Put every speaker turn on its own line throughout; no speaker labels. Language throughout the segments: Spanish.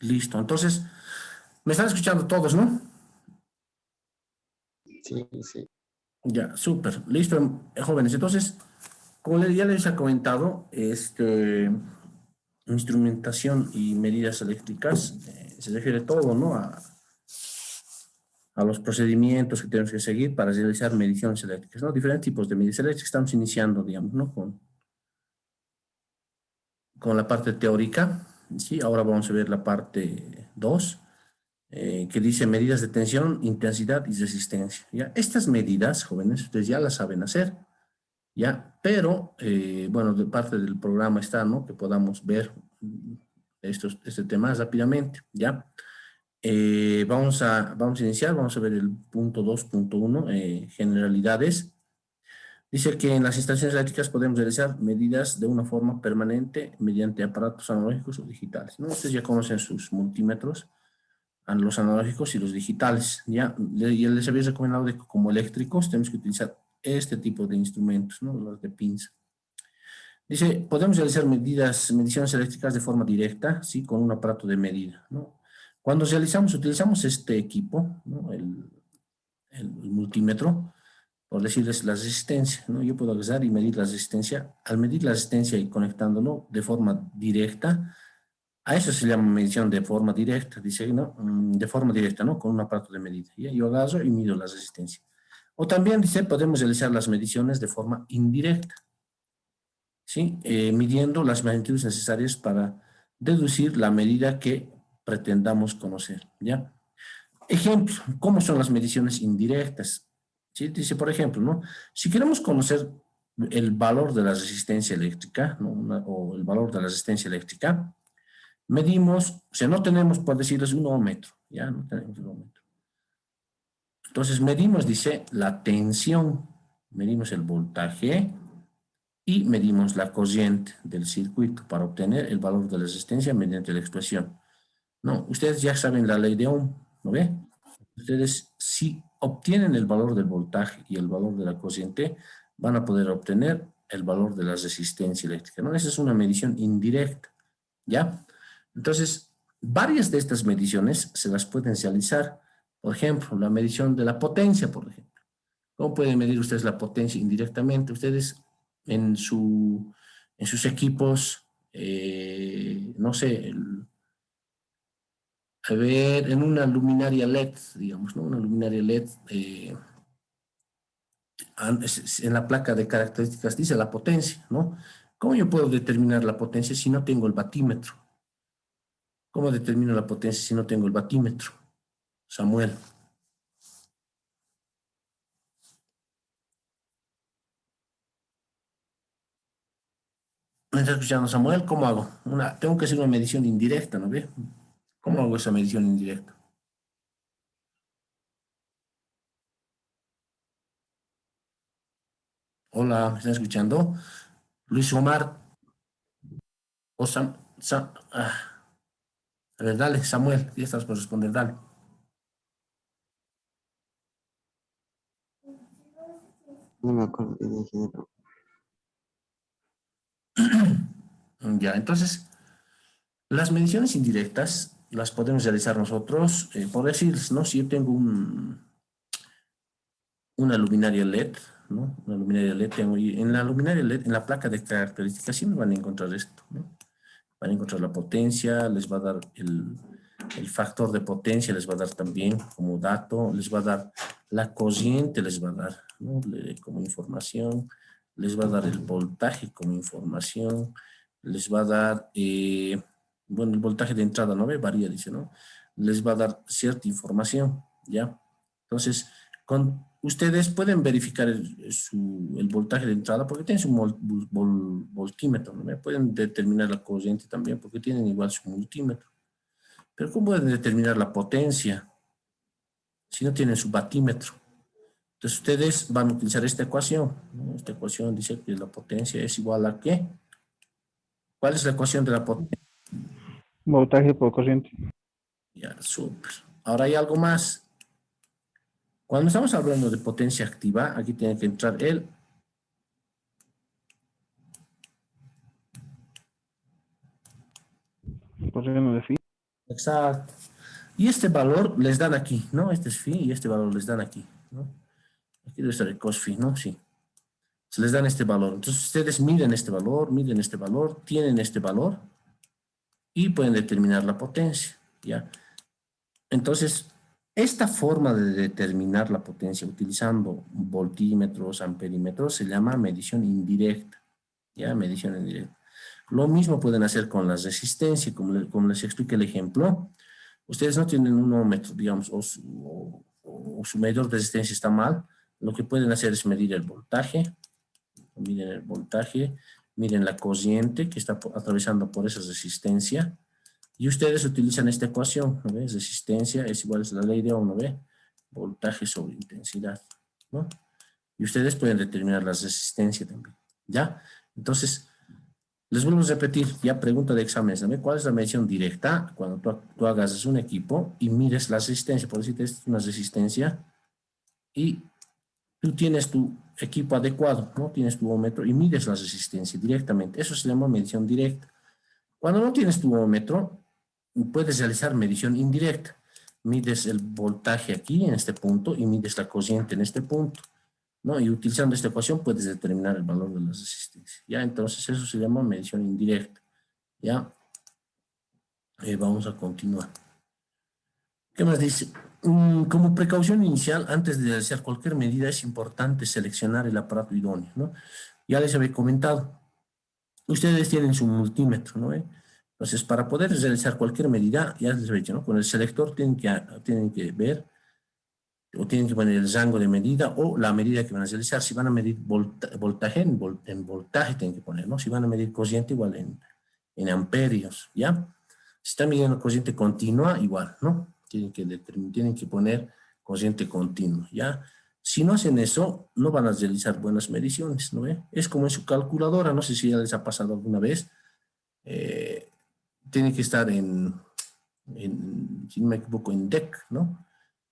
Listo. Entonces, me están escuchando todos, ¿no?
Sí, sí.
Ya, súper. Listo, jóvenes. Entonces, como ya les he comentado, instrumentación y medidas eléctricas, se refiere todo, ¿no? A los procedimientos que tenemos que seguir para realizar mediciones eléctricas, ¿no? Diferentes tipos de medidas eléctricas. Estamos iniciando, digamos, ¿no? Con la parte teórica, ¿sí? Ahora vamos a ver la parte 2, que dice medidas de tensión, intensidad y resistencia, ¿ya? Estas medidas, jóvenes, ustedes ya las saben hacer, ¿ya? Pero, bueno, de parte del programa está, ¿no? Que podamos ver este tema rápidamente, ¿ya? Vamos a iniciar, vamos a ver el punto 2.1, generalidades. Dice que en las instalaciones eléctricas podemos realizar medidas de una forma permanente mediante aparatos analógicos o digitales, ¿no? Ustedes ya conocen sus multímetros, los analógicos y los digitales, ¿ya? Y les había recomendado de que como eléctricos tenemos que utilizar este tipo de instrumentos, ¿no? Los de pinza. Dice, podemos realizar mediciones eléctricas de forma directa, ¿sí? Con un aparato de medida, ¿no? Cuando utilizamos este equipo, ¿no? El multímetro, por decirles la resistencia, ¿no? Yo puedo agarrar y medir la resistencia. Al medir la resistencia y conectándolo de forma directa, a eso se llama medición de forma directa, dice, ¿no? De forma directa, ¿no? Con un aparato de medida. ¿Ya? Yo agarro y mido la resistencia. O también, dice, podemos realizar las mediciones de forma indirecta, ¿sí? Midiendo las magnitudes necesarias para deducir la medida que pretendamos conocer, ¿ya? Ejemplo, ¿cómo son las mediciones indirectas? ¿Sí? Dice, por ejemplo, ¿no? Si queremos conocer el valor de la resistencia eléctrica, ¿no? O el valor de la resistencia eléctrica, medimos, o sea, no tenemos, por decirles, un ohmmetro, ¿ya? No tenemos un ohmmetro. Entonces, medimos, dice, la tensión, medimos el voltaje y medimos la corriente del circuito para obtener el valor de la resistencia mediante la expresión. No, ustedes ya saben la ley de Ohm, ¿no ve? Ustedes, si obtienen el valor del voltaje y el valor de la corriente, van a poder obtener el valor de la resistencia eléctrica, ¿no? Esa es una medición indirecta, ¿ya? Entonces, varias de estas mediciones se las pueden realizar. Por ejemplo, la medición de la potencia, por ejemplo. ¿Cómo pueden medir ustedes la potencia indirectamente? Ustedes en, en sus equipos, no sé, a ver, en una luminaria LED, digamos, ¿no? Una luminaria LED, en la placa de características dice la potencia, ¿no? ¿Cómo yo puedo determinar la potencia si no tengo el batímetro? ¿Cómo determino la potencia si no tengo el batímetro? Samuel. ¿Me está escuchando, Samuel? ¿Cómo hago? Tengo que hacer una medición indirecta, ¿no ve? ¿Cómo hago esa medición indirecta? Hola, ¿me están escuchando? Luis Omar o a ver, dale, Samuel, ya estás por responder, dale.
No me acuerdo bien, ingeniero.
Ya, entonces, las mediciones indirectas las podemos realizar nosotros, por decir, ¿no? Si yo tengo una luminaria LED, ¿no? Una luminaria LED, en la luminaria LED, en la placa de características, sí me van a encontrar esto, ¿no? Van a encontrar la potencia, les va a dar el factor de potencia, les va a dar también como dato, les va a dar la corriente, les va a dar, ¿no? Como información, les va a dar el voltaje como información, les va a dar, bueno, el voltaje de entrada, ¿no ve? Varía, dice, ¿no? Les va a dar cierta información, ¿ya? Entonces, ustedes pueden verificar el voltaje de entrada porque tienen su voltímetro, ¿no? Pueden determinar la corriente también porque tienen igual su multímetro. Pero ¿cómo pueden determinar la potencia si no tienen su batímetro? Entonces ustedes van a utilizar esta ecuación, ¿no? Esta ecuación dice que la potencia es igual a ¿qué? ¿Cuál es la ecuación de la potencia?
Voltaje por corriente.
Ya, súper. Ahora hay algo más. Cuando estamos hablando de potencia activa, aquí tiene que entrar el
Por de phi.
Exacto. Y este valor les dan aquí, ¿no? Este es phi y este valor les dan aquí, ¿no? Aquí debe estar el cos phi, ¿no? Sí. Se les dan este valor. Entonces ustedes miren este valor, tienen este valor y pueden determinar la potencia, ¿ya? Entonces, esta forma de determinar la potencia utilizando voltímetros, amperímetros, se llama medición indirecta, ¿ya? Medición indirecta. Lo mismo pueden hacer con las resistencias, como les expliqué el ejemplo. Ustedes no tienen un ohmmetro, digamos, o su medidor de resistencia está mal. Lo que pueden hacer es medir el voltaje. Miren el voltaje, miren la corriente que está atravesando por esa resistencia. Y ustedes utilizan esta ecuación, ¿no ve? Resistencia es igual a la ley de Ohm, ¿no ve? Voltaje sobre intensidad, ¿no? Y ustedes pueden determinar la resistencia también, ¿ya? Entonces, les vuelvo a repetir, ya pregunta de exámenes, ¿no? ¿Cuál es la medición directa? Cuando tú hagas un equipo y mires la resistencia, por decirte, esta es una resistencia, y tú tienes tu equipo adecuado, ¿no? Tienes tu ohmmetro y mides la resistencia directamente. Eso se llama medición directa. Cuando no tienes tu ohmmetro, puedes realizar medición indirecta. Mides el voltaje aquí, en este punto, y mides la corriente en este punto, ¿no? Y utilizando esta ecuación puedes determinar el valor de la resistencia, ¿ya? Entonces eso se llama medición indirecta, ¿ya? Vamos a continuar. ¿Qué más dice? Como precaución inicial, antes de realizar cualquier medida, es importante seleccionar el aparato idóneo, ¿no? Ya les había comentado, ustedes tienen su multímetro, ¿no? Entonces, para poder realizar cualquier medida, ya les he dicho, ¿no? Con el selector tienen que ver o tienen que poner el rango de medida o la medida que van a realizar. Si van a medir voltaje, en voltaje tienen que poner, ¿no? Si van a medir corriente, igual en amperios, ¿ya? Si están midiendo corriente continua, igual, ¿no? Tienen que poner corriente continua, ¿ya? Si no hacen eso, no van a realizar buenas mediciones, ¿no ve? Es como en su calculadora, no sé si ya les ha pasado alguna vez. Tiene que estar si no me equivoco, en DEC, ¿no?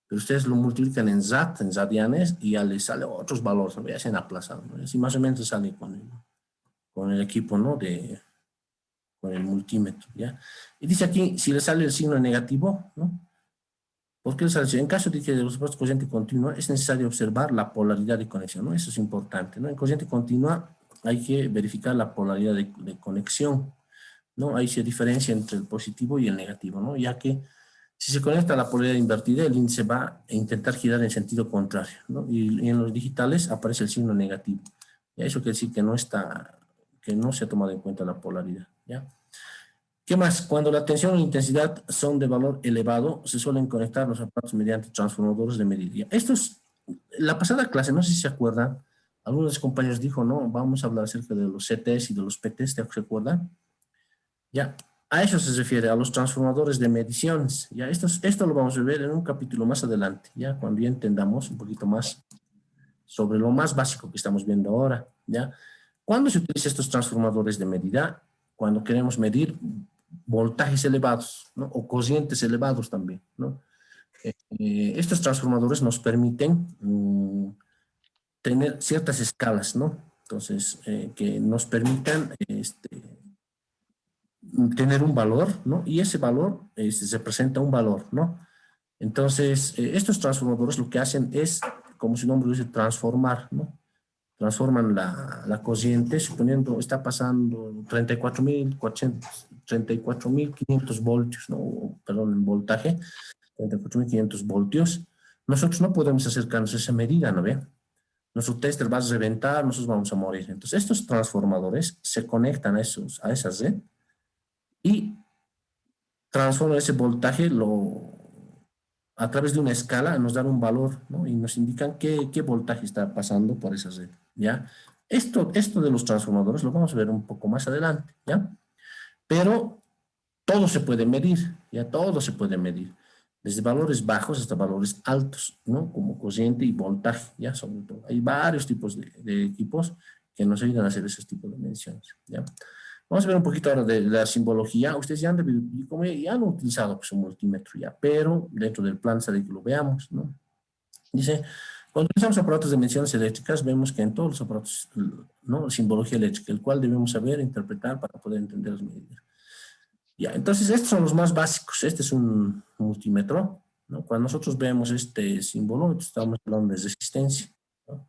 Pero ustedes lo multiplican en ZAT, en radianes, y ya les sale otros valores, ¿no? Ya se han aplazado, ¿no? Así más o menos sale con el equipo, ¿no? Con el multímetro, ¿ya? Y dice aquí, si le sale el signo negativo, ¿no? ¿Por qué le sale? En caso de que los supuestos corriente continua, es necesario observar la polaridad de conexión, ¿no? Eso es importante, ¿no? En corriente continua hay que verificar la polaridad de conexión, ¿no? Ahí se diferencia entre el positivo y el negativo, ¿no? Ya que si se conecta a la polaridad invertida, el índice va a intentar girar en sentido contrario, ¿no? Y en los digitales aparece el signo negativo. ¿Ya? Eso quiere decir que no se ha tomado en cuenta la polaridad, ¿ya? ¿Qué más? Cuando la tensión o la intensidad son de valor elevado, se suelen conectar los aparatos mediante transformadores de medida. Esto es, la pasada clase, no sé si se acuerdan, algunos compañeros dijo, no, vamos a hablar acerca de los CTs y de los PTs, ¿se acuerdan? Ya, a eso se refiere, a los transformadores de mediciones. Ya, esto lo vamos a ver en un capítulo más adelante, ya, cuando ya entendamos un poquito más sobre lo más básico que estamos viendo ahora, ya. ¿Cuándo se utilizan estos transformadores de medida? Cuando queremos medir voltajes elevados, ¿no? O corrientes elevados también, ¿no? Estos transformadores nos permiten tener ciertas escalas, ¿no? Entonces, que nos permitan tener un valor, ¿no? Y ese valor representa un valor, ¿no? Entonces, estos transformadores lo que hacen es, como su nombre dice, transformar, ¿no? Transforman la corriente, suponiendo está pasando 34.500 voltios, ¿no? Perdón, en voltaje, 34.500 voltios. Nosotros no podemos acercarnos a esa medida, ¿no ve? Nuestro tester va a reventar, nosotros vamos a morir. Entonces, estos transformadores se conectan a esa red y transforman ese voltaje a través de una escala, nos dan un valor, ¿no? Y nos indican qué voltaje está pasando por esa red, ¿ya? Esto de los transformadores lo vamos a ver un poco más adelante, ¿ya? Pero todo se puede medir, ¿ya? Todo se puede medir. Desde valores bajos hasta valores altos, ¿no? Como corriente y voltaje, ¿ya? Sobre todo. Hay varios tipos de equipos que nos ayudan a hacer esos tipos de mediciones, ¿ya? Vamos a ver un poquito ahora de la simbología. Ustedes ya han utilizado pues, un multímetro ya, pero dentro del plan sale que lo veamos, ¿no? Dice, cuando utilizamos aparatos de mediciones eléctricas, vemos que en todos los aparatos, ¿no? Simbología eléctrica, el cual debemos saber interpretar para poder entender las medidas. Ya, entonces estos son los más básicos. Este es un multímetro, ¿no? Cuando nosotros vemos este símbolo, estamos hablando de resistencia, ¿no?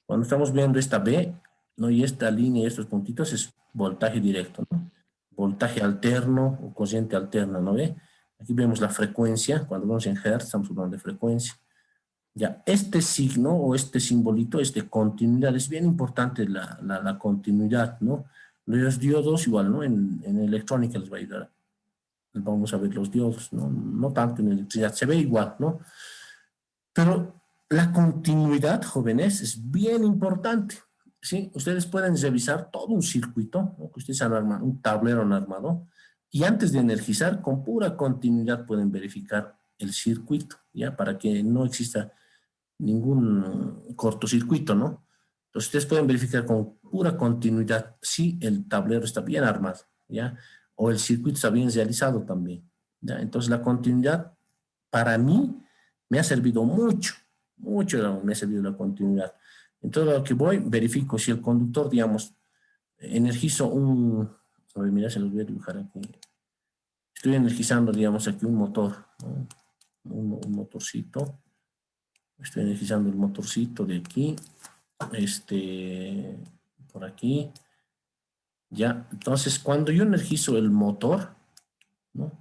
Cuando estamos viendo esta B, ¿no? Y esta línea y estos puntitos es voltaje directo, ¿no? Voltaje alterno o corriente alterna, ¿no ve? Aquí vemos la frecuencia, cuando vemos en Hertz estamos hablando de frecuencia. Ya, este signo o este simbolito es de continuidad, es bien importante la continuidad, ¿no? Los diodos igual, ¿no? En electrónica les va a ayudar. Vamos a ver los diodos, ¿no? No tanto en electricidad, se ve igual, ¿no? Pero la continuidad, jóvenes, es bien importante, ¿sí? Ustedes pueden revisar todo un circuito, ¿no? Que ustedes han armado, un tablero han armado, y antes de energizar, con pura continuidad pueden verificar el circuito, ¿ya? Para que no exista ningún cortocircuito, ¿no? Entonces, ustedes pueden verificar con pura continuidad si el tablero está bien armado, ¿ya? O el circuito está bien realizado también, ¿ya? Entonces, la continuidad, para mí, me ha servido mucho, mucho me ha servido la continuidad. Entonces, a lo que voy, verifico si el conductor, digamos, energizo un... A ver, mira, se los voy a dibujar aquí. Estoy energizando, digamos, aquí un motor, ¿no? Un motorcito. Estoy energizando el motorcito de aquí, por aquí, ya. Entonces, cuando yo energizo el motor, ¿no?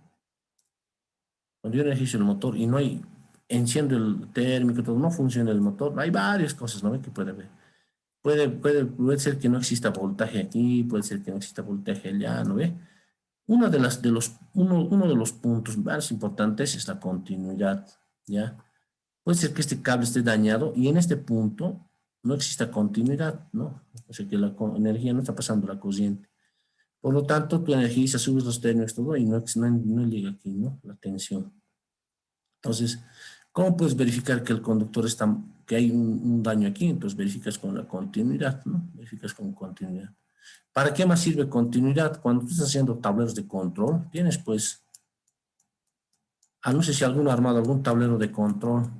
Cuando yo energizo el motor y no hay, enciendo el térmico, todo, no funciona el motor, hay varias cosas, ¿no? Que puede haber. Puede ser que no exista voltaje aquí, puede ser que no exista voltaje allá, ¿no ve? Uno de los puntos más importantes es la continuidad, ¿ya? Puede ser que este cable esté dañado y en este punto no exista continuidad, ¿no? O sea que la energía no está pasando la corriente. Por lo tanto, tu energía se sube los términos todo y no llega aquí, ¿no? La tensión. Entonces, ¿cómo puedes verificar que el conductor está, que hay un daño aquí? Entonces verificas con la continuidad, ¿no? Verificas con continuidad. ¿Para qué más sirve continuidad? Cuando tú estás haciendo tableros de control, tienes pues, no sé si alguno ha armado algún tablero de control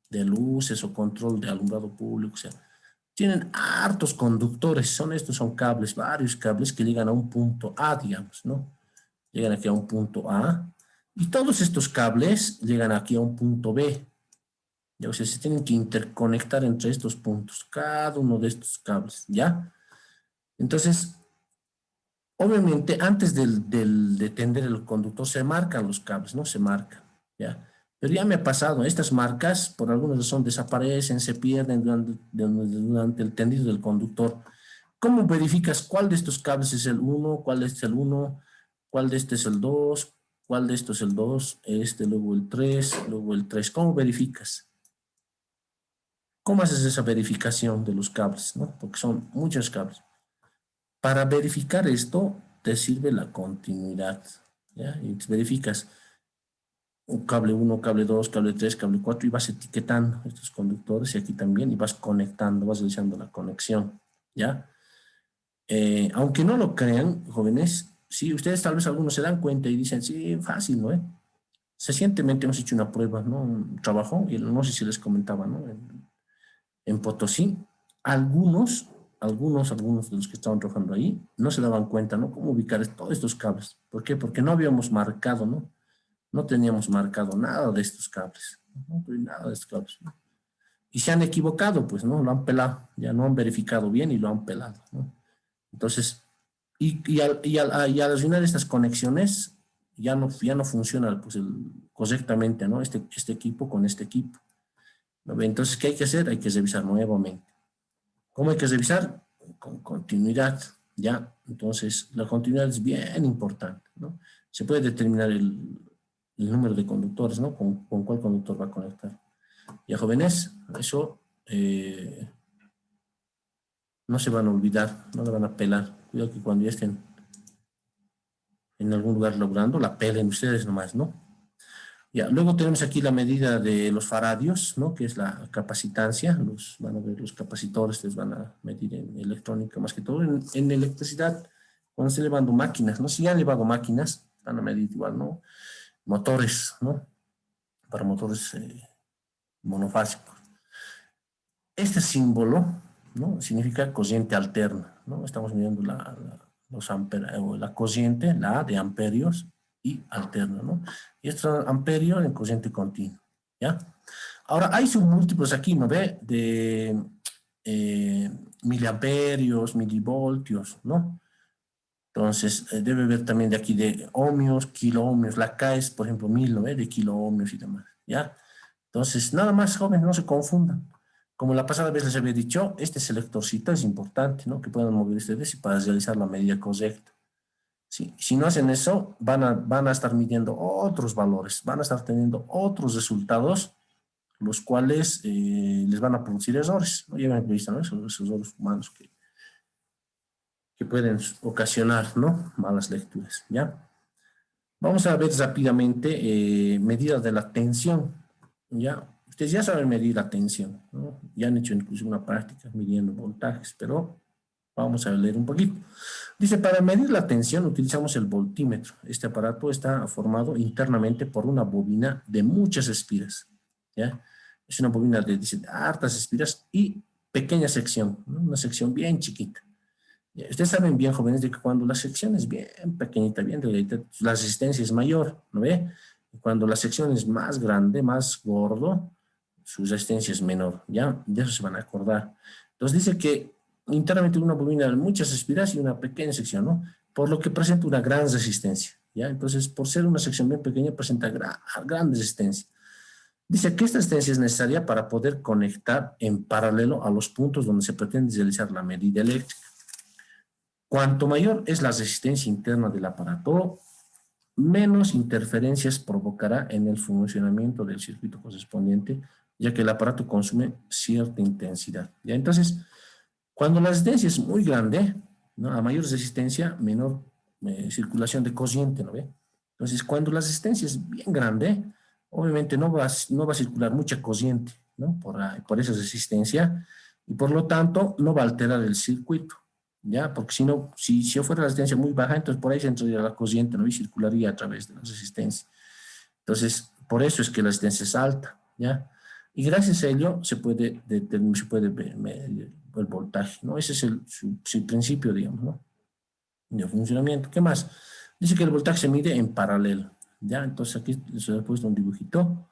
de luces o control de alumbrado público, o sea, tienen hartos conductores, son cables, varios cables que llegan a un punto A, digamos, ¿no? Llegan aquí a un punto A, y todos estos cables llegan aquí a un punto B, ya, o sea, se tienen que interconectar entre estos puntos, cada uno de estos cables, ¿ya? Entonces, obviamente, antes de tender el conductor, se marcan los cables, ¿no? Se marcan, ¿ya? Pero ya me ha pasado, estas marcas, por alguna razón, desaparecen, se pierden durante el tendido del conductor. ¿Cómo verificas cuál de estos cables es el 1, cuál es el 1, cuál de este es el 2, cuál de estos es el 2, luego el 3, luego el 3? ¿Cómo verificas? ¿Cómo haces esa verificación de los cables, no? Porque son muchos cables. Para verificar esto, te sirve la continuidad, ¿ya? Y verificas un cable 1, cable 2, cable 3, cable 4 y vas etiquetando estos conductores y aquí también y vas conectando, vas realizando la conexión, ¿ya? Aunque no lo crean, jóvenes, sí, ustedes tal vez algunos se dan cuenta y dicen, sí, fácil, ¿no? Recientemente hemos hecho una prueba, ¿no? Un trabajo, y no sé si les comentaba, ¿no? En Potosí, algunos de los que estaban trabajando ahí no se daban cuenta, ¿no? Cómo ubicar todos estos cables. ¿Por qué? Porque no habíamos marcado, ¿no? No teníamos marcado nada de estos cables, no nada de estos cables, ¿no? Y se han equivocado, pues, ¿no? Lo han pelado, ya no han verificado bien y lo han pelado, ¿no? Entonces, al final estas conexiones ya no funciona pues, correctamente, ¿no? Este equipo con este equipo, ¿no? Entonces, ¿qué hay que hacer? Hay que revisar nuevamente. ¿Cómo hay que revisar? Con continuidad, ¿ya? Entonces, la continuidad es bien importante, ¿no? Se puede determinar el número de conductores, ¿no? Con cuál conductor va a conectar. Ya, jóvenes, eso no se van a olvidar, no la van a pelar. Cuidado que cuando ya estén en algún lugar logrando, la pelen ustedes nomás, ¿no? Ya, luego tenemos aquí la medida de los faradios, ¿no? Que es la capacitancia. Van a ver los capacitores, les van a medir en electrónica más que todo. En electricidad, cuando estén elevando máquinas, ¿no? Si ya han elevado máquinas, van a medir igual, ¿no? Motores, ¿no? Para motores monofásicos. Este símbolo, ¿no? Significa corriente alterna, ¿no? Estamos midiendo o la cociente, la A de amperios y alterno, ¿no? Y esto amperios en cociente continuo, ¿ya? Ahora, hay submúltiplos aquí, ¿no ve? De miliamperios, milivoltios, ¿no? Entonces, debe ver también de aquí de ohmios, kiloohmios. La K es, por ejemplo, 1000, ¿no ve? De kiloohmios y demás, ¿ya? Entonces, nada más, jóvenes, no se confundan. Como la pasada vez les había dicho, este selectorcito es importante, ¿no? Que puedan mover ustedes y para realizar la medida correcta. Sí, si no hacen eso, van a estar midiendo otros valores, van a estar teniendo otros resultados, los cuales les van a producir errores, ¿no? Ya hemos visto, ¿no? Esos errores humanos que pueden ocasionar, ¿no? Malas lecturas, ¿ya? Vamos a ver rápidamente medidas de la tensión, ¿ya? Ustedes ya saben medir la tensión, ¿no? Ya han hecho incluso una práctica midiendo voltajes, pero vamos a leer un poquito. Dice, para medir la tensión utilizamos el voltímetro. Este aparato está formado internamente por una bobina de muchas espiras, ¿ya? Es una bobina de, dice, hartas espiras y pequeña sección, ¿no? Una sección bien chiquita. Ustedes saben bien, jóvenes, de que cuando la sección es bien pequeñita, bien delgadita, la resistencia es mayor, ¿no ve? Y cuando la sección es más grande, más gordo, su resistencia es menor, ¿ya? De eso se van a acordar. Entonces dice que internamente una bobina de muchas espiras y una pequeña sección, ¿no? Por lo que presenta una gran resistencia, ¿ya? Entonces, por ser una sección bien pequeña, presenta gran resistencia. Dice que esta resistencia es necesaria para poder conectar en paralelo a los puntos donde se pretende realizar la medida eléctrica. Cuanto mayor es la resistencia interna del aparato, menos interferencias provocará en el funcionamiento del circuito correspondiente, ya que el aparato consume cierta intensidad, ¿ya? Entonces, cuando la resistencia es muy grande, ¿no? A mayor resistencia, menor circulación de corriente, ¿no ve? Entonces, cuando la resistencia es bien grande, obviamente no va a circular mucha corriente, ¿no? Por esa resistencia, y por lo tanto no va a alterar el circuito, ¿ya? Porque si no, si fuera la resistencia muy baja, entonces por ahí se entraría la corriente, ¿no? Y circularía a través de la resistencia. Entonces, por eso es que la resistencia es alta, ¿ya? Y gracias a ello se puede medir el voltaje, ¿no? Ese es su principio, digamos, ¿no? De funcionamiento. ¿Qué más? Dice que el voltaje se mide en paralelo, ¿ya? Entonces aquí se ha puesto un dibujito,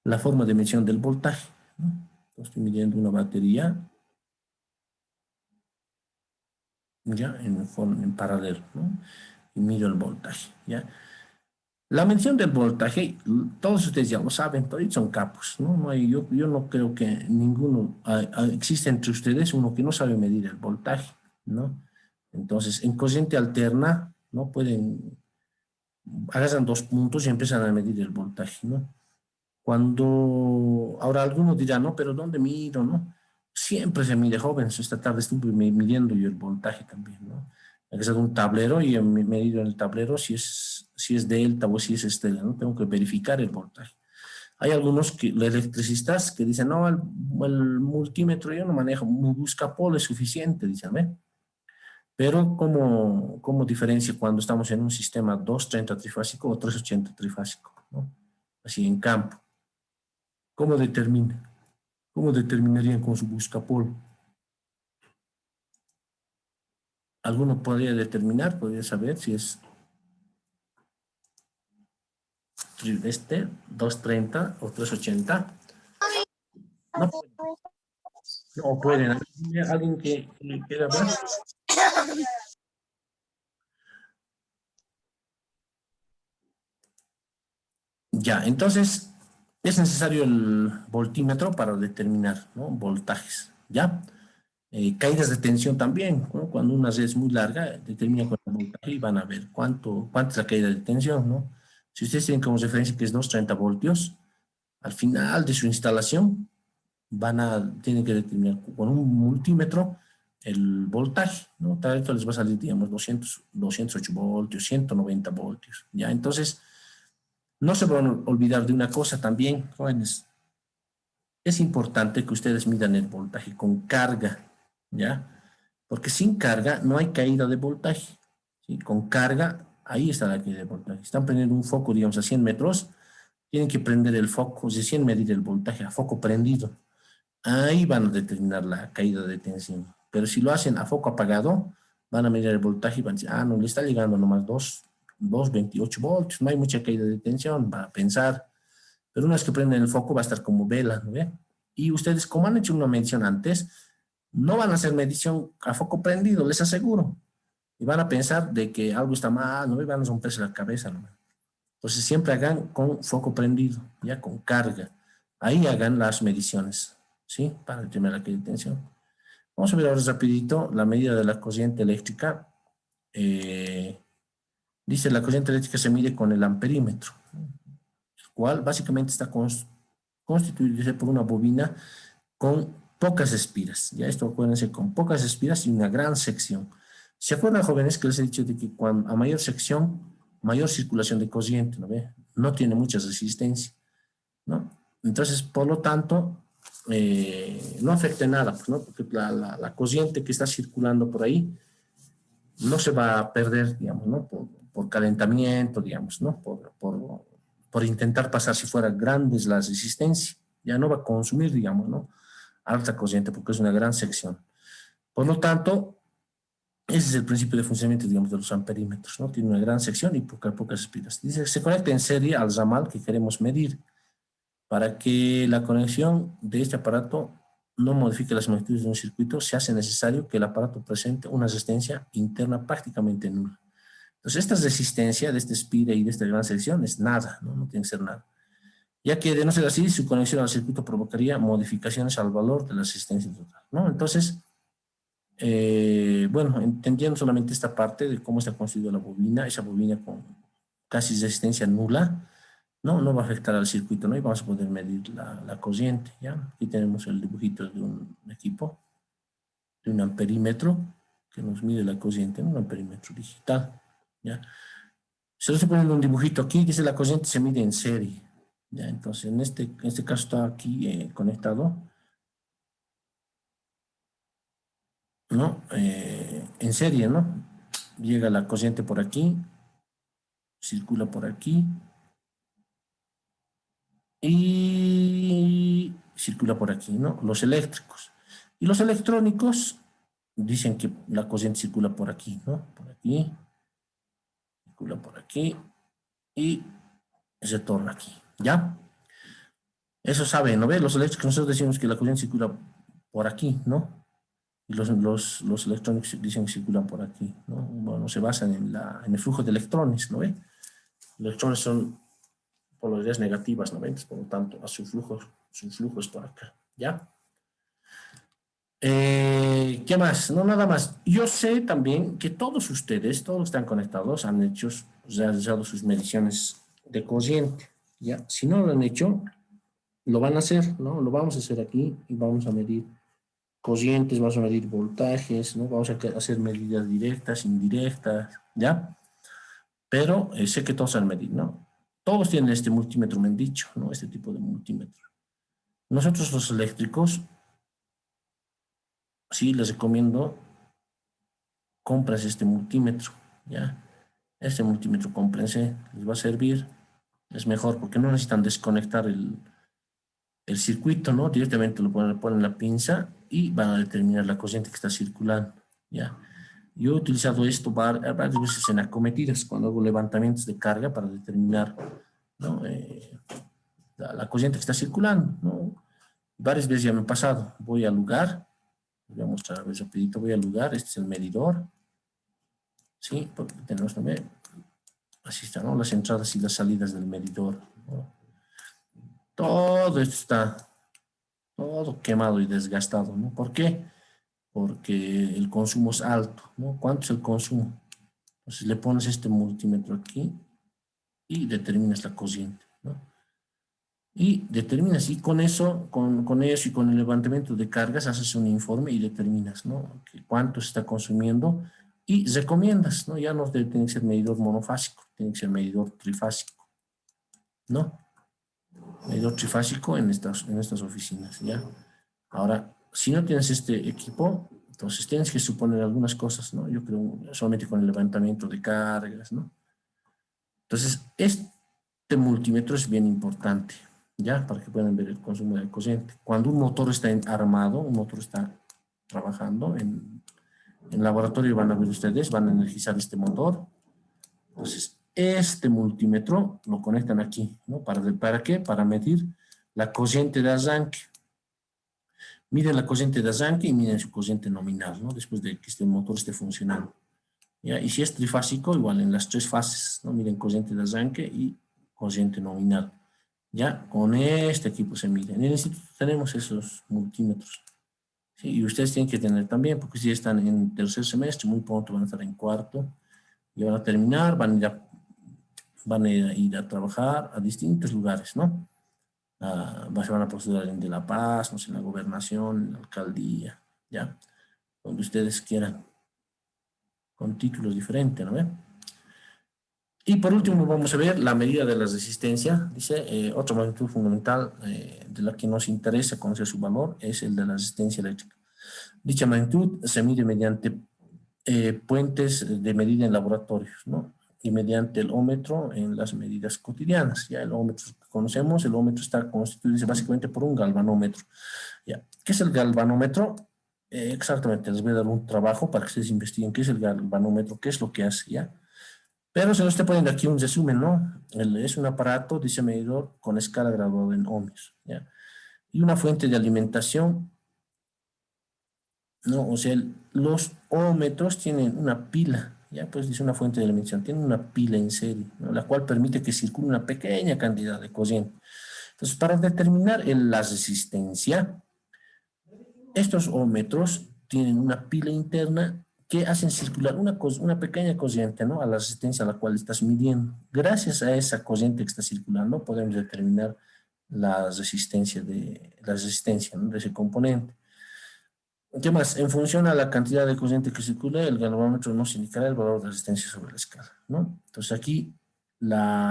la forma de medición del voltaje, ¿no? Estoy midiendo una batería, ¿ya? En paralelo, ¿no? Y mido el voltaje, ¿ya? La medición del voltaje, todos ustedes ya lo saben, todos son capos, ¿no? Yo no creo que ninguno, existe entre ustedes uno que no sabe medir el voltaje, ¿no? Entonces, en corriente alterna, ¿no? Agarran dos puntos y empiezan a medir el voltaje, ¿no? Ahora algunos dirán, no, pero ¿dónde mido, no? Siempre se mide, jóvenes. Esta tarde estuve midiendo yo el voltaje también, ¿no? He usado un tablero y he medido en el tablero si es delta o si es estela, ¿no? Tengo que verificar el voltaje. Hay algunos electricistas que dicen, no, el multímetro yo no manejo, mi buscapolo es suficiente, dicen, ¿ve? Pero ¿cómo diferencia cuando estamos en un sistema 230 trifásico o 380 trifásico, ¿no? Así en campo. ¿Cómo determina? ¿Cómo determinarían con su buscapolo? ¿Alguno podría determinar, podría saber si es 230 o 380? No, no pueden. ¿Alguien que quiera ver? Ya, entonces es necesario el voltímetro para determinar, ¿no? Voltajes, ¿ya? Caídas de tensión también, ¿no? Cuando una red es muy larga, determina con el voltaje y van a ver cuánta es la caída de tensión, ¿no? Si ustedes tienen como referencia que es 230 voltios, al final de su instalación tienen que determinar con un multímetro el voltaje, ¿no? Tal vez les va a salir, digamos, 208 voltios, 190 voltios, ¿ya? Entonces, no se van a olvidar de una cosa también, jóvenes. Es importante que ustedes midan el voltaje con carga, ¿ya? Porque sin carga no hay caída de voltaje, ¿sí? Con carga, ahí está la caída de voltaje. Están prendiendo un foco, digamos, a 100 metros, tienen que prender el foco, si 100 medir el voltaje a foco prendido. Ahí van a determinar la caída de tensión. Pero si lo hacen a foco apagado, van a medir el voltaje y van a decir, ah, no, le está llegando nomás 2,28 voltios, no hay mucha caída de tensión, va a pensar. Pero una vez que prenden el foco va a estar como vela, ¿no ve? Y ustedes, como han hecho una medición antes, no van a hacer medición a foco prendido, les aseguro. Y van a pensar de que algo está mal, ¿no ve? Van a romperse la cabeza, ¿no? Entonces siempre hagan con foco prendido, ya con carga. Ahí hagan las mediciones, ¿sí? Para determinar la caída de tensión. Vamos a ver ahora rapidito la medida de la corriente eléctrica. Dice, la corriente eléctrica se mide con el amperímetro, el cual básicamente está constituido por una bobina con pocas espiras. Ya esto acuérdense, con pocas espiras y una gran sección. ¿Se acuerdan, jóvenes, que les he dicho de que a mayor sección, mayor circulación de corriente, ¿no ve? No tiene mucha resistencia, ¿no? Entonces, por lo tanto, no afecta en nada, pues, ¿no? Porque la corriente que está circulando por ahí no se va a perder, digamos, ¿no? Por calentamiento, digamos, ¿no? Por intentar pasar si fuera grandes la resistencia. Ya no va a consumir, digamos, ¿no? Alta corriente porque es una gran sección. Por lo tanto, ese es el principio de funcionamiento, digamos, de los amperímetros, ¿no? Tiene una gran sección y pocas espiras. Dice que se conecta en serie al ramal que queremos medir para que la conexión de este aparato no modifique las magnitudes de un circuito, se hace necesario que el aparato presente una resistencia interna prácticamente nula. Entonces, esta resistencia de este espira y de esta gran sección es nada, ¿no? No tiene que ser nada. Ya que de no ser así, su conexión al circuito provocaría modificaciones al valor de la resistencia total, ¿no? Entonces, bueno, entendiendo solamente esta parte de cómo está construida la bobina, esa bobina con casi resistencia nula, no va a afectar al circuito, ¿no? Y vamos a poder medir la corriente, ¿ya? Aquí tenemos el dibujito de un equipo, de un amperímetro, que nos mide la corriente, un amperímetro digital, ¿ya? Se lo estoy poniendo un dibujito aquí, dice la corriente se mide en serie, ¿ya? Entonces, en este caso está aquí conectado, ¿no? En serie, ¿no? Llega la corriente por aquí, circula por aquí, y circula por aquí, ¿no? Los eléctricos. Y los electrónicos dicen que la corriente circula por aquí, ¿no? Por aquí, circula por aquí y retorna aquí, ¿ya? Eso saben, ¿no ve? Los eléctricos nosotros decimos que la corriente circula por aquí, ¿no? Y los electrónicos dicen que circulan por aquí, ¿no? Bueno, se basan en el flujo de electrones, ¿no ve? Los electrones son polaridades negativas, ¿no ven? Por lo tanto, su flujo es por acá, ¿ya? ¿Qué más? No, nada más. Yo sé también que todos ustedes, todos están conectados, han realizado sus mediciones de corriente, ¿ya? Si no lo han hecho, lo van a hacer, ¿no? Lo vamos a hacer aquí y vamos a medir corrientes, vamos a medir voltajes, ¿no? Vamos a hacer medidas directas, indirectas, ¿ya? Pero sé que todos han medido, ¿no? Todos tienen este multímetro, me han dicho, ¿no? Este tipo de multímetro. Nosotros los eléctricos, sí, les recomiendo, compras este multímetro, ¿ya? Este multímetro, cómprense, les va a servir, es mejor porque no necesitan desconectar el circuito, ¿no? Directamente lo ponen la pinza y van a determinar la corriente que está circulando, ¿ya? Yo he utilizado esto varias veces en acometidas, cuando hago levantamientos de carga para determinar, ¿no? La corriente que está circulando, ¿no? Varias veces ya me ha pasado, voy al lugar, voy a mostrar rapidito, voy al lugar, este es el medidor, ¿sí? Porque tenemos también, así está, ¿no? Las entradas y las salidas del medidor, ¿no? Todo esto está todo quemado y desgastado, ¿no? ¿Por qué? Porque el consumo es alto, ¿no? ¿Cuánto es el consumo? Entonces le pones este multímetro aquí y determinas la corriente, ¿no? Y determinas, y con eso, con eso y con el levantamiento de cargas, haces un informe y determinas, ¿no? Que cuánto se está consumiendo y recomiendas, ¿no? Ya no tiene que ser medidor monofásico, tiene que ser medidor trifásico, ¿no? Medidor trifásico en estas oficinas, ¿ya? Ahora, si no tienes este equipo, entonces tienes que suponer algunas cosas, ¿no? Yo creo solamente con el levantamiento de cargas, ¿no? Entonces, este multímetro es bien importante, ¿ya? Para que puedan ver el consumo de corriente. Cuando un motor está armado, un motor está trabajando En laboratorio van a ver ustedes, van a energizar este motor. Entonces, este multímetro lo conectan aquí, ¿no? ¿Para qué? Para medir la corriente de arranque. Miden la corriente de arranque y miden su corriente nominal, ¿no? Después de que este motor esté funcionando. ¿Ya? Y si es trifásico, igual en las 3 fases, ¿no? Miden corriente de arranque y corriente nominal. Ya, con este equipo se mide. En el instituto tenemos esos multímetros. ¿Sí? Y ustedes tienen que tener también, porque si están en tercer semestre, muy pronto van a estar en cuarto, y van a terminar, van a ir a trabajar a distintos lugares, ¿no? Se van a postular en De La Paz, no sé, en la gobernación, en la alcaldía, ¿ya? Donde ustedes quieran, con títulos diferentes, ¿no? Y por último vamos a ver la medida de la resistencia. Dice, otra magnitud fundamental de la que nos interesa conocer su valor es el de la resistencia eléctrica. Dicha magnitud se mide mediante puentes de medida en laboratorios, ¿no? Y mediante el ómetro en las medidas cotidianas. Ya el ómetro que conocemos, el ómetro está constituido básicamente por un galvanómetro. ¿Ya? ¿Qué es el galvanómetro? Exactamente, les voy a dar un trabajo para que ustedes investiguen qué es el galvanómetro, qué es lo que hace, ¿ya? Pero se lo estoy poniendo aquí un resumen, ¿no? Es un aparato, dice medidor, con escala graduada en ohmios, ¿ya? Y una fuente de alimentación, ¿no? O sea, los ohmmetros tienen una pila, ya pues dice una fuente de alimentación, tienen una pila en serie, ¿no? La cual permite que circule una pequeña cantidad de corriente. Entonces, para determinar la resistencia, estos ohmmetros tienen una pila interna que hacen circular una pequeña corriente, ¿no? A la resistencia a la cual estás midiendo. Gracias a esa corriente que está circulando, podemos determinar la resistencia, ¿no? De ese componente. ¿Qué más? En función a la cantidad de corriente que circula, el galvanómetro nos indicará el valor de resistencia sobre la escala, ¿no? Entonces aquí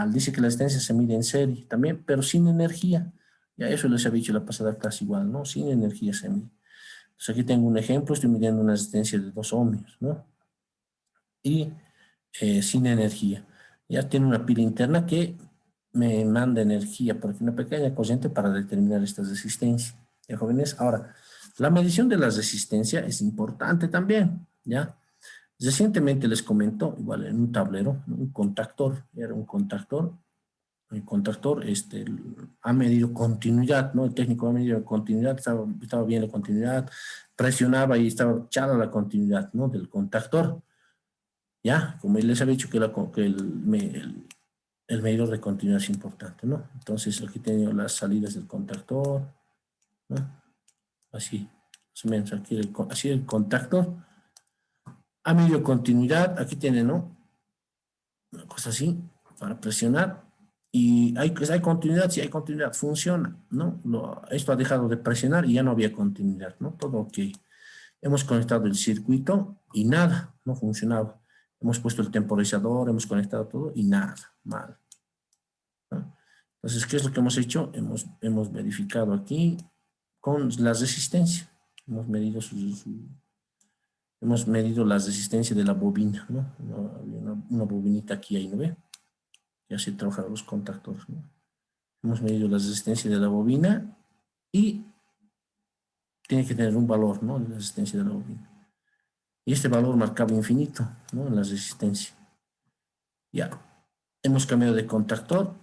dice que la resistencia se mide en serie también, pero sin energía. Ya eso les había dicho la pasada clase igual, ¿no? Sin energía se mide. Entonces aquí tengo un ejemplo, estoy midiendo una resistencia de 2 ohmios, ¿no? Y sin energía. Ya tiene una pila interna que me manda energía, porque una pequeña corriente para determinar esta resistencia. ¿Ya, jóvenes? Ahora, la medición de la resistencia es importante también, ¿ya? Recientemente les comento, igual en un tablero, un contactor, era un contactor. El contactor ha medido continuidad, ¿no? El técnico ha medido continuidad, estaba bien la continuidad, presionaba y estaba echada la continuidad, ¿no? Del contactor. Ya, como les había dicho que el medidor de continuidad es importante, ¿no? Entonces aquí tengo las salidas del contactor, ¿no? Así, más o menos, aquí así el contactor. Ha medido continuidad, aquí tiene, ¿no? Una cosa así, para presionar. Y hay continuidad, sí hay continuidad, funciona, ¿no? Esto ha dejado de presionar y ya no había continuidad, ¿no? Todo ok. Hemos conectado el circuito y nada, no funcionaba. Hemos puesto el temporizador, hemos conectado todo y nada, mal, ¿no? Entonces, ¿qué es lo que hemos hecho? Hemos verificado aquí con la resistencia. Hemos medido hemos medido la resistencia de la bobina, ¿no? Había una bobinita aquí, ahí, ¿no ve? Y así trabajan los contactores, ¿no? Hemos medido la resistencia de la bobina y tiene que tener un valor, ¿no? De la resistencia de la bobina. Y este valor marcaba infinito, ¿no? En la resistencia. Ya. Hemos cambiado de contactor,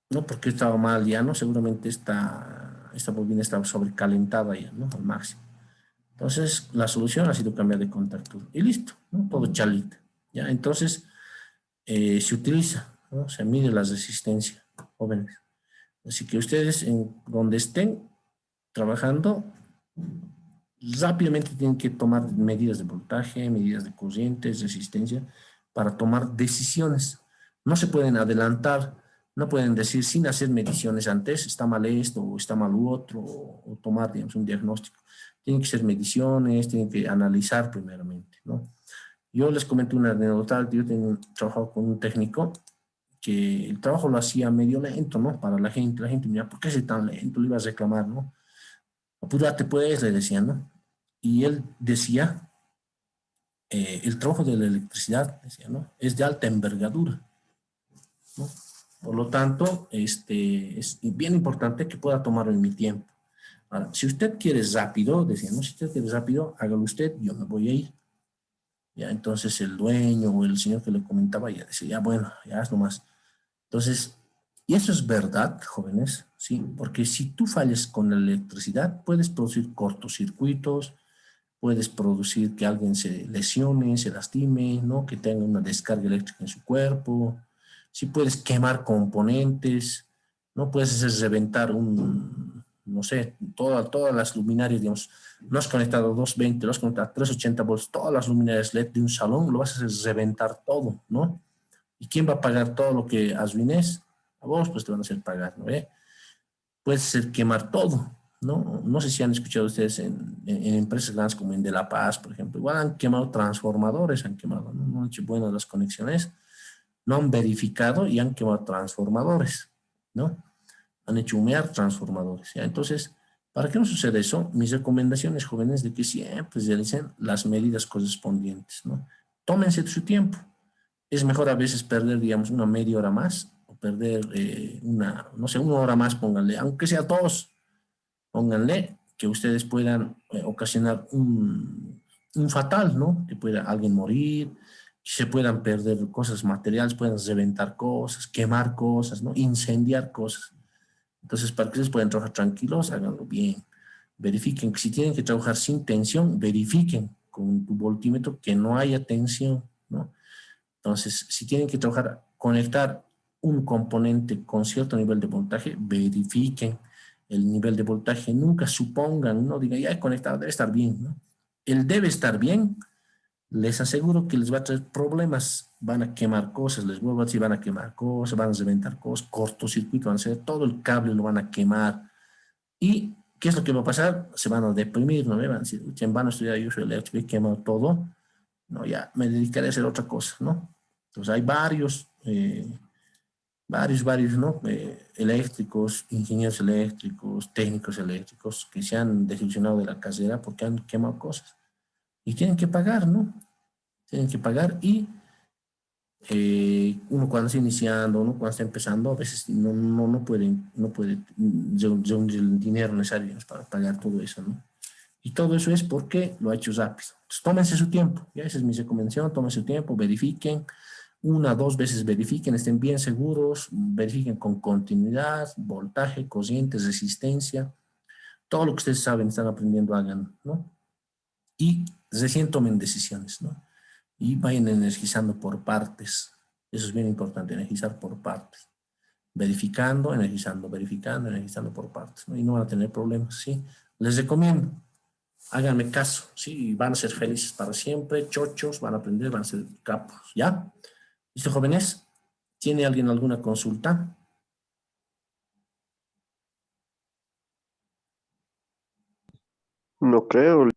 ¿no? Porque estaba mal ya, ¿no? Seguramente esta bobina estaba sobrecalentada ya, ¿no? Al máximo. Entonces, la solución ha sido cambiar de contactor. Y listo, ¿no? Todo chalita. ¿Ya? Entonces, se utiliza, ¿no? Se mide la resistencia, jóvenes. Así que ustedes, en donde estén trabajando, rápidamente tienen que tomar medidas de voltaje, medidas de corrientes, resistencia, para tomar decisiones. No se pueden adelantar, no pueden decir sin hacer mediciones antes, está mal esto o está mal lo otro, o tomar, digamos, un diagnóstico. Tienen que ser mediciones, tienen que analizar primeramente, ¿no? Yo les comenté una anécdota, yo tengo trabajado con un técnico que el trabajo lo hacía medio lento, ¿no? Para la gente, mira, ¿por qué es tan lento? Le iba a reclamar, ¿no? Apúrate pues, le decían, ¿no? Y él decía, el trabajo de la electricidad, decía, ¿no? Es de alta envergadura, ¿no? Por lo tanto, es bien importante que pueda tomarlo en mi tiempo. Ahora, si usted quiere rápido, decía, ¿no? Si usted quiere rápido, hágalo usted, yo me voy a ir. Ya, entonces el dueño o el señor que le comentaba ya decía, ya bueno, ya haz nomás. Entonces, y eso es verdad, jóvenes, ¿sí? Porque si tú falles con la electricidad, puedes producir cortocircuitos, puedes producir que alguien se lesione, se lastime, ¿no? Que tenga una descarga eléctrica en su cuerpo. Si puedes quemar componentes, ¿no? Puedes hacer reventar no sé, todas las luminarias, digamos, no has conectado 220, lo has conectado a 380 volts, todas las luminarias LED de un salón, lo vas a hacer reventar todo, ¿no? ¿Y quién va a pagar todo lo que arruines? A vos, pues te van a hacer pagar, ¿no? Puede ser quemar todo, ¿no? No sé si han escuchado ustedes en empresas grandes como en De La Paz, por ejemplo, igual han quemado transformadores, han quemado, ¿no? No han hecho buenas las conexiones, no han verificado y han quemado transformadores, ¿no? Han hecho humear transformadores, ¿ya? Entonces, para que no suceda eso, mis recomendaciones, jóvenes, de que siempre realicen las medidas correspondientes, ¿no? Tómense su tiempo. Es mejor a veces perder, digamos, una media hora más o perder no sé, una hora más, pónganle, aunque sea dos, pónganle que ustedes puedan ocasionar un fatal, ¿no? Que pueda alguien morir, que se puedan perder cosas materiales, puedan reventar cosas, quemar cosas, ¿no? Incendiar cosas. Entonces, para que ustedes puedan trabajar tranquilos, háganlo bien. Verifiquen que si tienen que trabajar sin tensión, verifiquen con tu voltímetro que no haya tensión, ¿no? Entonces, si tienen que trabajar, conectar un componente con cierto nivel de voltaje, verifiquen el nivel de voltaje, nunca supongan, no digan, ya he conectado, debe estar bien, ¿no? El debe estar bien, les aseguro que les va a traer problemas, van a quemar cosas, les vuelvo a decir, van a quemar cosas, van a reventar cosas, cortocircuito, van a hacer todo el cable, lo van a quemar. ¿Y qué es lo que va a pasar? Se van a deprimir, ¿no? Van a decir, en vano estudiar, yo soy eléctrico, he quemado todo, no, ya me dedicaré a hacer otra cosa, ¿no? Entonces hay varios, ¿no? Eléctricos, ingenieros eléctricos, técnicos eléctricos que se han desilusionado de la carrera porque han quemado cosas y tienen que pagar, ¿no? Tienen que pagar y uno cuando está iniciando, uno cuando está empezando, a veces no puede reunir el dinero necesario para pagar todo eso, ¿no? Y todo eso es porque lo ha hecho rápido. Entonces, tómense su tiempo, ya esa es mi recomendación, tómense su tiempo, verifiquen, una, dos veces verifiquen, estén bien seguros, verifiquen con continuidad, voltaje, corrientes, resistencia, todo lo que ustedes saben, están aprendiendo, hagan, ¿no? Y recién tomen decisiones, ¿no? Y vayan energizando por partes. Eso es bien importante, energizar por partes. Verificando, energizando por partes, ¿no? Y no van a tener problemas, ¿sí? Les recomiendo, háganme caso, ¿sí? Van a ser felices para siempre, chochos, van a aprender, van a ser capos, ¿ya? ¿Listo, jóvenes? ¿Tiene alguien alguna consulta?
No creo,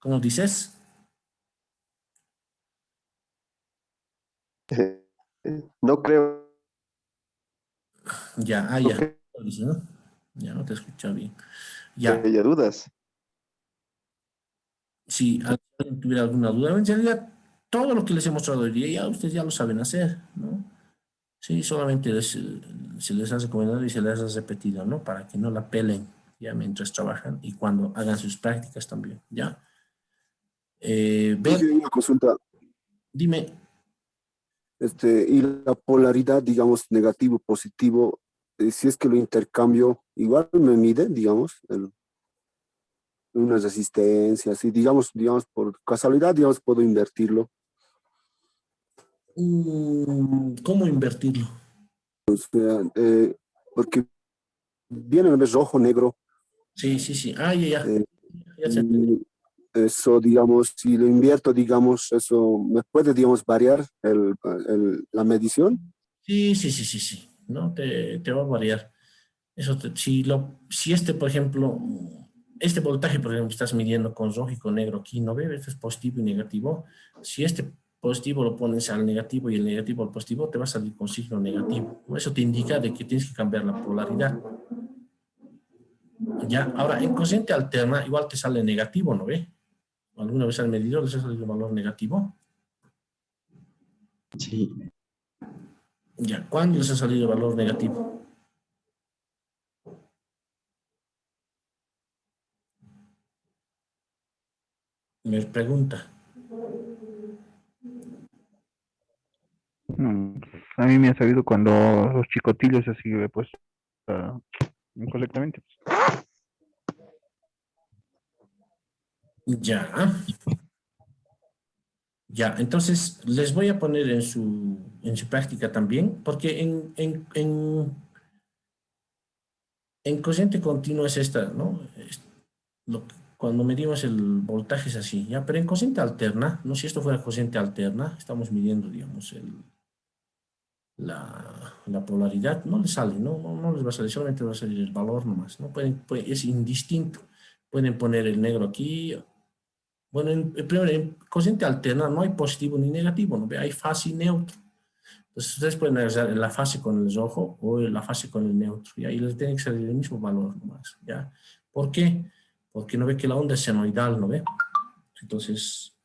¿Cómo dices?
no creo
Ya, ya.
que
Dice, ¿no? Ya no te escucho bien. Ya,
haya dudas.
si alguien tuviera alguna duda, en realidad todo lo que les he mostrado hoy día, ya ustedes ya lo saben hacer, ¿no? Sí, solamente se les ha recomendado y se les ha repetido, ¿no? Para que no la pelen ya mientras trabajan y cuando hagan sus prácticas también, ¿ya? Ver,
Profe, una consulta,
dime,
y la polaridad, digamos, negativo, positivo, si es que lo intercambio, igual me mide, digamos, una resistencia, así, digamos, por casualidad, digamos, puedo invertirlo.
¿cómo invertirlo?
O sea, porque viene a vez rojo, negro,
Sí, sí, sí. Ah, ya,
eh,
ya se entendió.
y eso, digamos, si lo invierto, digamos, eso me puede, digamos, variar la medición.
Sí, sí, sí, sí, sí. ¿No? Te va a variar. Si este, por ejemplo, este voltaje, por ejemplo, que estás midiendo con rojo y con negro aquí, ¿no ves? Esto es positivo y negativo. Si este positivo lo pones al negativo y el negativo al positivo, te va a salir con signo negativo. Eso te indica de que tienes que cambiar la polaridad. Ya, ahora, en corriente alterna, igual te sale negativo, ¿no ve? ¿Alguna vez al medidor les ha salido valor negativo?
Sí,
Ya, ¿cuándo les ha salido valor negativo? Me pregunta.
A mí me ha sabido cuando los chicotillos así pues incorrectamente.
Ya. Ya, entonces les voy a poner en su práctica también, porque en corriente continua es esta, ¿no? Cuando medimos el voltaje es así, ¿ya? Pero en corriente alterna, ¿no? Si esto fuera corriente alterna, estamos midiendo, digamos, la polaridad, no les sale, no les va a salir, solamente va a salir el valor nomás, ¿no? Es indistinto. Pueden poner el negro aquí. Bueno, primero, en corriente alterna no hay positivo ni negativo, ¿no? Hay fase y neutro. Entonces ustedes pueden analizar la fase con el rojo o la fase con el neutro, ¿ya? Y les tiene que salir el mismo valor nomás, ¿ya? ¿Por qué? Porque no ve que la onda es senoidal, ¿no ve? Entonces,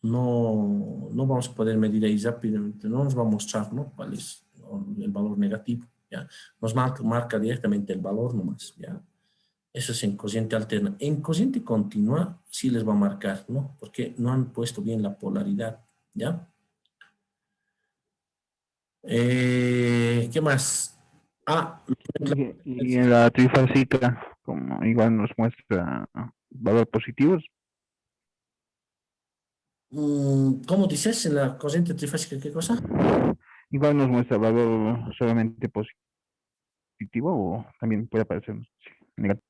no vamos a poder medir ahí rápidamente, no nos va a mostrar, ¿no? Cuál es el valor negativo, ¿ya? Nos marca directamente el valor nomás, ¿ya? Eso es en corriente alterna. En corriente continua sí les va a marcar, ¿no? Porque no han puesto bien la polaridad, ¿ya? ¿Qué más? Ah,
Y en la trifásica, como igual nos muestra valor positivos,
¿cómo dices en la corriente trifásica qué cosa?
igual nos muestra valor solamente positivo o también puede aparecer negativo.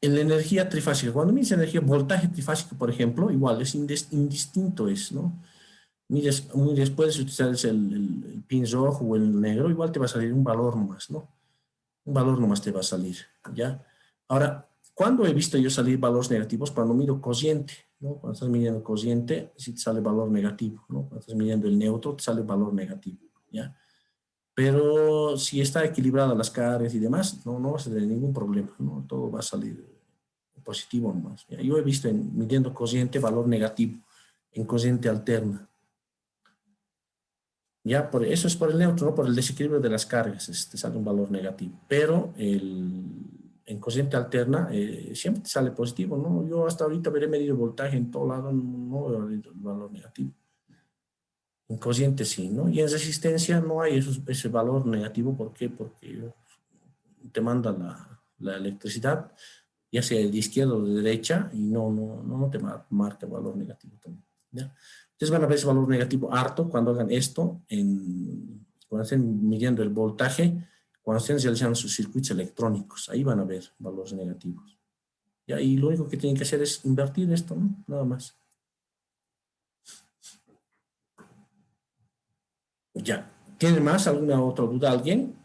En la energía trifásica, cuando mides energía, voltaje trifásico, por ejemplo, igual es indistinto, ¿no? Mides, puedes utilizar el pin rojo o el negro, igual te va a salir un valor nomás, ¿no? Un valor nomás te va a salir, ¿ya? Ahora, ¿cuándo he visto yo salir valores negativos? Cuando miro cociente, ¿no? Cuando estás midiendo cociente, sí te sale valor negativo, ¿no? Cuando estás midiendo el neutro, te sale valor negativo, ¿ya? Pero si está equilibrada las cargas y demás, no vas a tener ningún problema, ¿no? Todo va a salir positivo nomás, ¿ya? Yo he visto midiendo cociente valor negativo, en cociente alterna. Ya, eso es por el neutro, ¿no? Por el desequilibrio de las cargas, te sale un valor negativo. Pero en corriente alterna siempre te sale positivo, ¿no? Yo hasta ahorita veré medido voltaje en todo lado, no veo el valor negativo. En corriente sí, ¿no? Y en resistencia no hay ese valor negativo. ¿Por qué? Porque te manda la electricidad, ya sea de izquierda o de derecha, y no te marca valor negativo también, ¿ya? Ustedes van a ver ese valor negativo harto cuando hagan esto, cuando estén midiendo el voltaje, cuando estén realizando sus circuitos electrónicos, ahí van a ver valores negativos. ¿Ya? Y lo único que tienen que hacer es invertir esto, ¿no? Nada más. Ya. ¿Tiene más alguna otra duda alguien?